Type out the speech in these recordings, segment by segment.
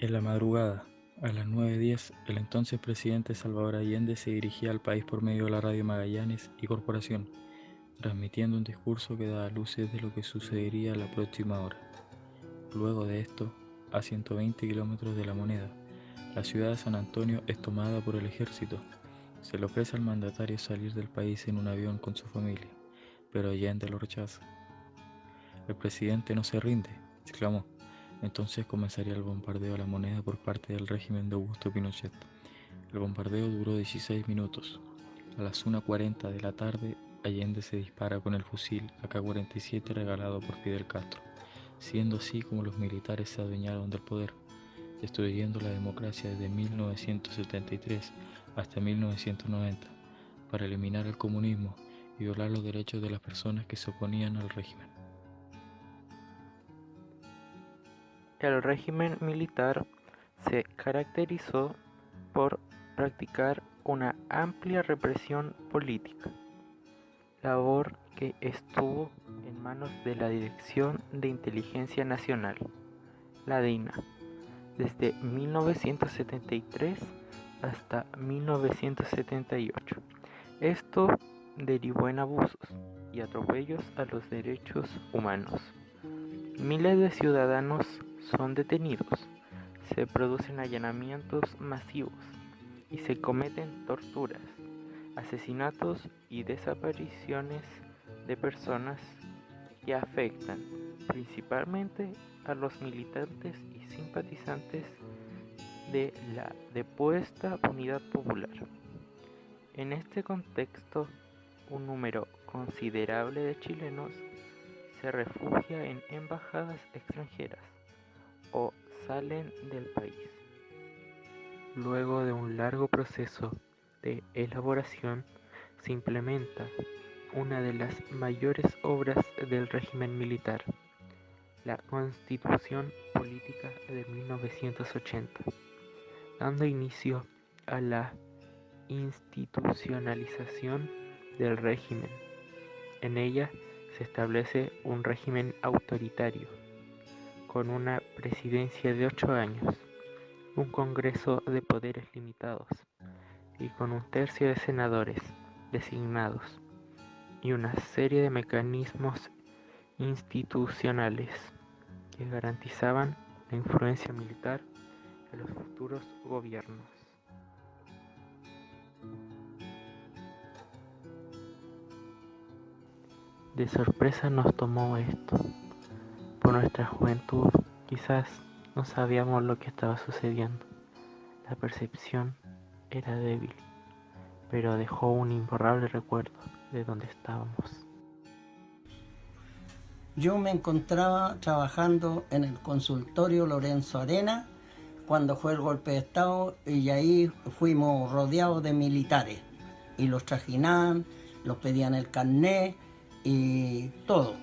En la madrugada, a las 9:10, el entonces presidente Salvador Allende se dirigía al país por medio de la radio Magallanes y Corporación, transmitiendo un discurso que daba luces de lo que sucedería la próxima hora. Luego de esto, a 120 kilómetros de La Moneda, la ciudad de San Antonio es tomada por el ejército. Se le ofrece al mandatario salir del país en un avión con su familia, pero Allende lo rechaza. El presidente no se rinde, exclamó. Entonces comenzaría el bombardeo a La Moneda por parte del régimen de Augusto Pinochet. El bombardeo duró 16 minutos. A las 1:40 de la tarde, Allende se dispara con el fusil AK-47 regalado por Fidel Castro, siendo así como los militares se adueñaron del poder, destruyendo la democracia desde 1973 hasta 1990, para eliminar el comunismo y violar los derechos de las personas que se oponían al régimen. El régimen militar se caracterizó por practicar una amplia represión política, labor que estuvo en manos de la Dirección de Inteligencia Nacional, la DINA, desde 1973 hasta 1978. Esto derivó en abusos y atropellos a los derechos humanos. Miles de ciudadanos son detenidos, se producen allanamientos masivos y se cometen torturas, asesinatos y desapariciones de personas que afectan principalmente a los militantes y simpatizantes de la depuesta Unidad Popular. En este contexto, un número considerable de chilenos se refugia en embajadas extranjeras o salen del país. Luego de un largo proceso de elaboración, se implementa una de las mayores obras del régimen militar, la Constitución Política de 1980, dando inicio a la institucionalización del régimen. En ella se establece un régimen autoritario, con una presidencia de 8 años, un congreso de poderes limitados y con un tercio de senadores designados y una serie de mecanismos institucionales que garantizaban la influencia militar en los futuros gobiernos. De sorpresa nos tomó esto. Por nuestra juventud, quizás no sabíamos lo que estaba sucediendo. La percepción era débil, pero dejó un imborrable recuerdo de donde estábamos. Yo me encontraba trabajando en el consultorio Lorenzo Arena cuando fue el golpe de Estado y ahí fuimos rodeados de militares y los trajinaban, los pedían el carnet y todo.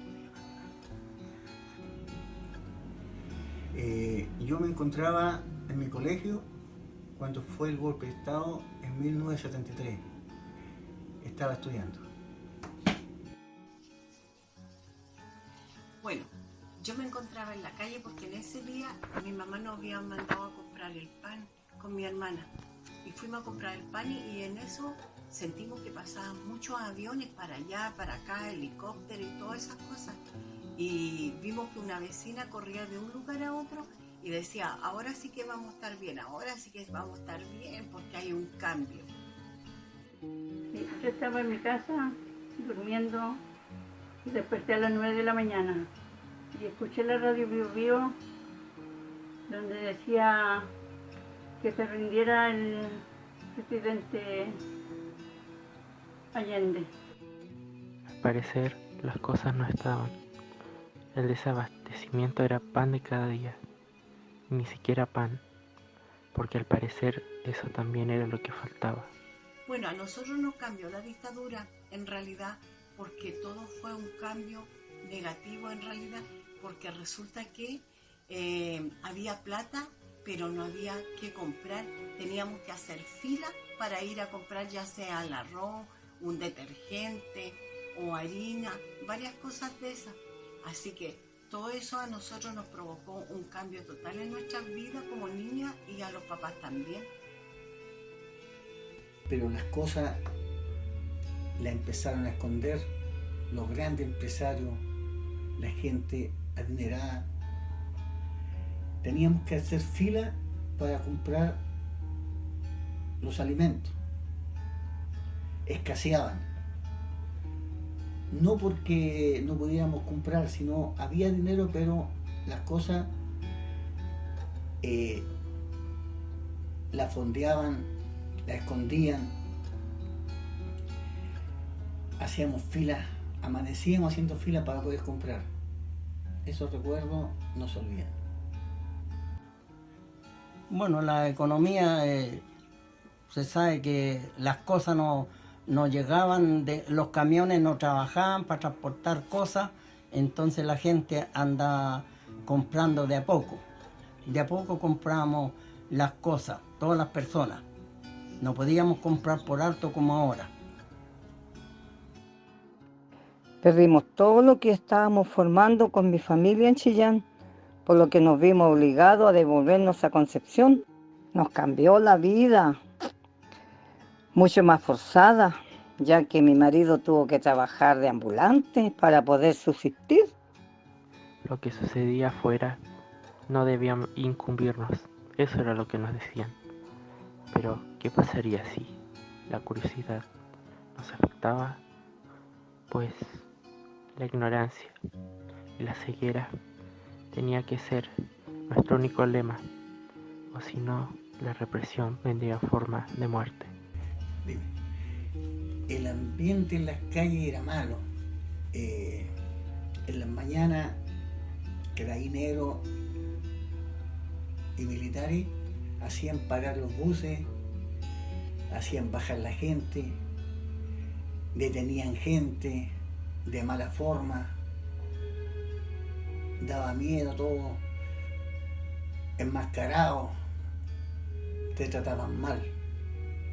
Yo me encontraba en mi colegio cuando fue el golpe de Estado en 1973. Estaba estudiando. Bueno, yo me encontraba en la calle porque en ese día mi mamá nos había mandado a comprar el pan con mi hermana. Y fuimos a comprar el pan y en eso sentimos que pasaban muchos aviones para allá, para acá, helicópteros y todas esas cosas. Y vimos que una vecina corría de un lugar a otro y decía, ahora sí que vamos a estar bien, ahora sí que vamos a estar bien porque hay un cambio. Sí, yo estaba en mi casa durmiendo y desperté a las 9 de la mañana y escuché la radio Bio Bio donde decía que se rindiera el presidente Allende. Al parecer, las cosas no estaban. El desabastecimiento era pan de cada día, y ni siquiera pan, porque al parecer eso también era lo que faltaba. Bueno, a nosotros nos cambió la dictadura en realidad porque todo fue un cambio negativo en realidad, porque resulta que había plata pero no había que comprar, teníamos que hacer fila para ir a comprar ya sea el arroz, un detergente o harina, varias cosas de esas. Así que todo eso a nosotros nos provocó un cambio total en nuestras vidas como niñas y a los papás también. Pero las cosas las empezaron a esconder los grandes empresarios, la gente adinerada. Teníamos que hacer fila para comprar los alimentos. Escaseaban. No porque no pudiéramos comprar, sino había dinero, pero las cosas las fondeaban, las escondían. Hacíamos filas, amanecíamos haciendo filas para poder comprar. Esos recuerdos no se olvidan. Bueno, la economía, se sabe que las cosas no llegaban, los camiones no trabajaban para transportar cosas, entonces la gente anda comprando de a poco. De a poco compramos las cosas, todas las personas. No podíamos comprar por alto como ahora. Perdimos todo lo que estábamos formando con mi familia en Chillán, por lo que nos vimos obligados a devolvernos a Concepción. Nos cambió la vida, mucho más forzada, ya que mi marido tuvo que trabajar de ambulante para poder subsistir. Lo que sucedía afuera no debía incumbirnos, eso era lo que nos decían. Pero, ¿qué pasaría si la curiosidad nos afectaba? Pues la ignorancia y la ceguera tenía que ser nuestro único lema, o si no, la represión vendría en forma de muerte. Dime, el ambiente en las calles era malo. En las mañanas, carabineros y militares hacían parar los buses, hacían bajar la gente, detenían gente de mala forma, daba miedo todo, enmascarados, te trataban mal.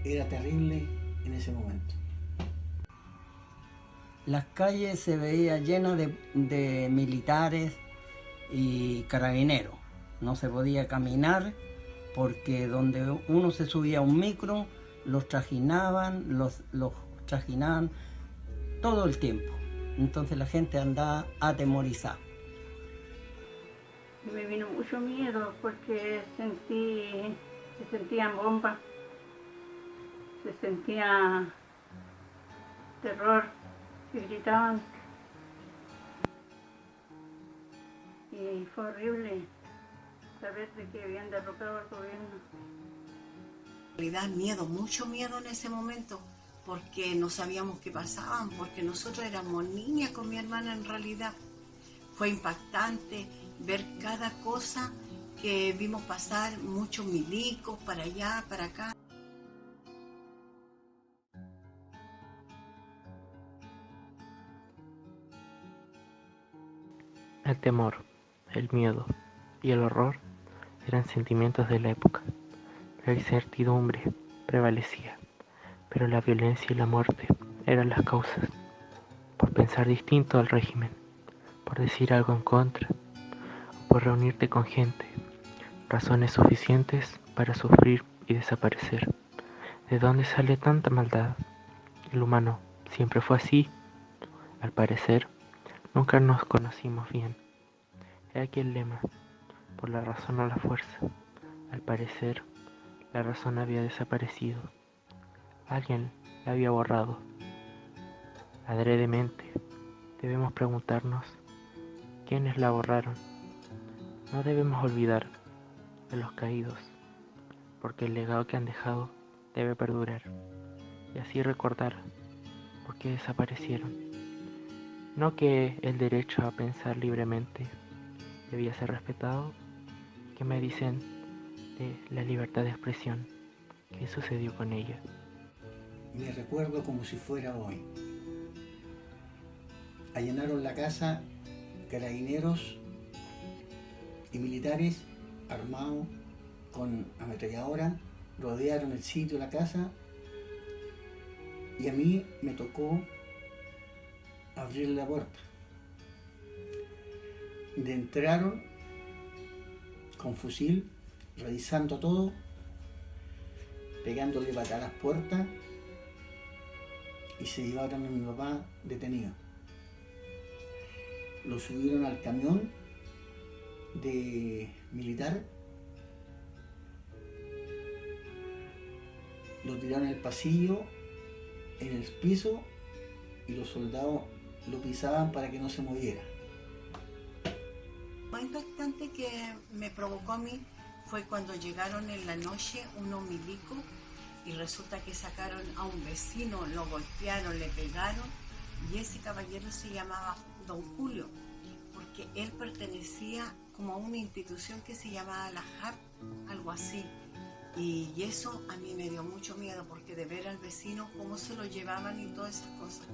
Era terrible en ese momento. Las calles se veían llenas de militares y carabineros. No se podía caminar porque donde uno se subía a un micro, los trajinaban todo el tiempo. Entonces la gente andaba atemorizada. Me vino mucho miedo porque se sentían bombas, se sentía terror, y gritaban. Y fue horrible saber de que habían derrocado al gobierno. En realidad miedo, mucho miedo en ese momento, porque no sabíamos qué pasaban, porque nosotros éramos niñas con mi hermana en realidad. Fue impactante ver cada cosa que vimos pasar, muchos milicos para allá, para acá. El temor, el miedo y el horror eran sentimientos de la época. La incertidumbre prevalecía, pero la violencia y la muerte eran las causas. Por pensar distinto al régimen, por decir algo en contra, o por reunirte con gente, razones suficientes para sufrir y desaparecer. ¿De dónde sale tanta maldad? El humano siempre fue así. Al parecer, nunca nos conocimos bien. He aquí el lema, por la razón o la fuerza. Al parecer, la razón había desaparecido. Alguien la había borrado. Adredemente, debemos preguntarnos, ¿quiénes la borraron? No debemos olvidar a los caídos, porque el legado que han dejado debe perdurar, y así recordar por qué desaparecieron. No que el derecho a pensar libremente debía ser respetado. ¿Qué me dicen de la libertad de expresión? ¿Qué sucedió con ella? Me recuerdo como si fuera hoy. Allanaron la casa carabineros y militares armados con ametralladora, rodearon el sitio, la casa, y a mí me tocó abrir la puerta. entraron con fusil, revisando todo, pegándole patada a las puertas y se llevaron a mi papá detenido. Lo subieron al camión de militar, lo tiraron en el pasillo, en el piso, y los soldados lo pisaban para que no se moviera. Lo más impactante que me provocó a mí fue cuando llegaron en la noche unos milicos y resulta que sacaron a un vecino, lo golpearon, le pegaron, y ese caballero se llamaba Don Julio, porque él pertenecía como a una institución que se llamaba la JAP, algo así. Y eso a mí me dio mucho miedo, porque de ver al vecino cómo se lo llevaban y todas esas cosas.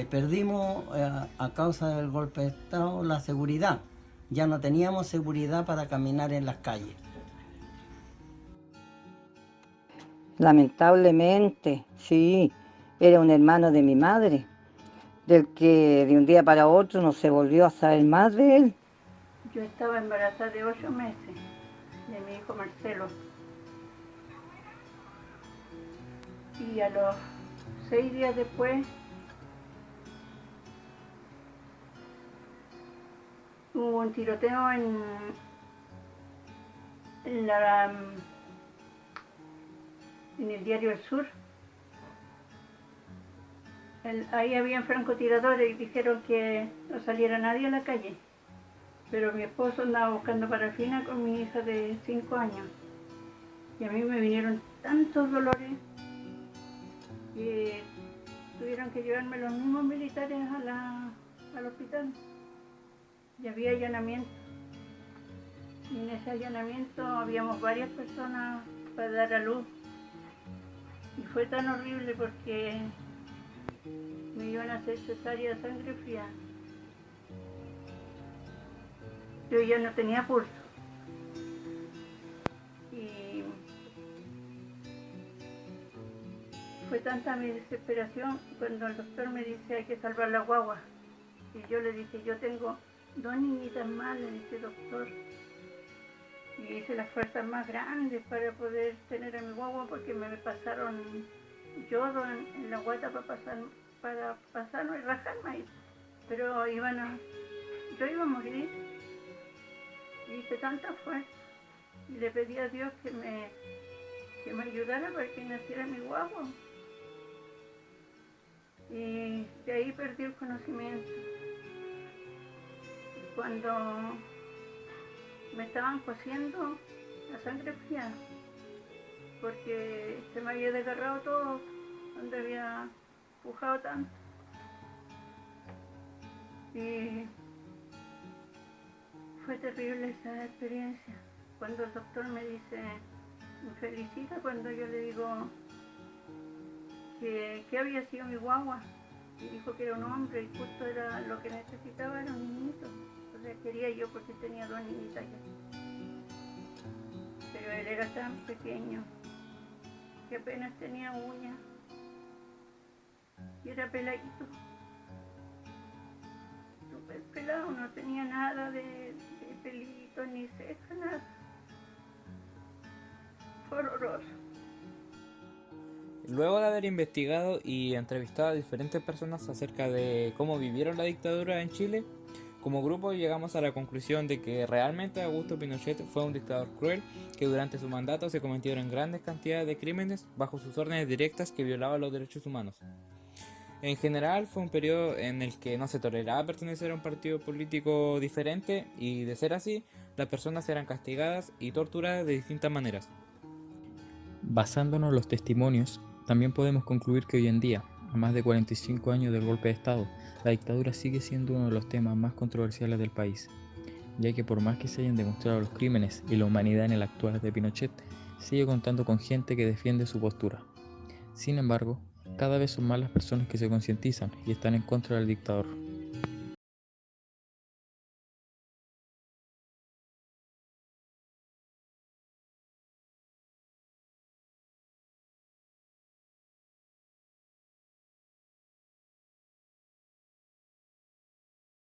Perdimos a causa del golpe de Estado la seguridad. Ya no teníamos seguridad para caminar en las calles. Lamentablemente, sí, era un hermano de mi madre, del que de un día para otro no se volvió a saber más de él. Yo estaba embarazada de 8 meses de mi hijo Marcelo. Y a los 6 días después hubo un tiroteo en el diario El Sur. Ahí habían francotiradores y dijeron que no saliera nadie a la calle. Pero mi esposo andaba buscando parafina con mi hija de 5 años. Y a mí me vinieron tantos dolores que tuvieron que llevarme los mismos militares al hospital. Y había allanamiento. Y en ese allanamiento habíamos varias personas para dar a luz. Y fue tan horrible porque me iban a hacer cesárea de sangre fría. Yo ya no tenía pulso. Y fue tanta mi desesperación cuando el doctor me dice hay que salvar la guagua. Y yo le dije, yo tengo 2 niñitas más, le dice doctor. Y hice las fuerzas más grandes para poder tener a mi guagua porque me pasaron yodo en la guata para pasarme y rajarme ahí. Pero yo iba a morir. Y hice tanta fuerza y le pedí a Dios que me ayudara para que naciera mi guagua. Y de ahí perdí el conocimiento. Cuando me estaban cosiendo la sangre fría, porque se me había desgarrado todo donde había pujado tanto. Y fue terrible esa experiencia. Cuando el doctor me dice, me felicita cuando yo le digo que había sido mi guagua. Y dijo que era un hombre y justo era lo que necesitaba, era un niñito. O sea, quería yo porque tenía 2 niñitas ya. Pero él era tan pequeño que apenas tenía uñas y era peladito. Súper pelado, no tenía nada de pelito ni ceja, nada. Fue horroroso. Luego de haber investigado y entrevistado a diferentes personas acerca de cómo vivieron la dictadura en Chile, como grupo llegamos a la conclusión de que realmente Augusto Pinochet fue un dictador cruel que durante su mandato se cometieron grandes cantidades de crímenes bajo sus órdenes directas que violaban los derechos humanos. En general fue un periodo en el que no se toleraba pertenecer a un partido político diferente y, de ser así, las personas eran castigadas y torturadas de distintas maneras. Basándonos en los testimonios, también podemos concluir que hoy en día, a más de 45 años del golpe de Estado, la dictadura sigue siendo uno de los temas más controversiales del país, ya que por más que se hayan demostrado los crímenes y la humanidad en el actuar de Pinochet, sigue contando con gente que defiende su postura. Sin embargo, cada vez son más las personas que se concientizan y están en contra del dictador.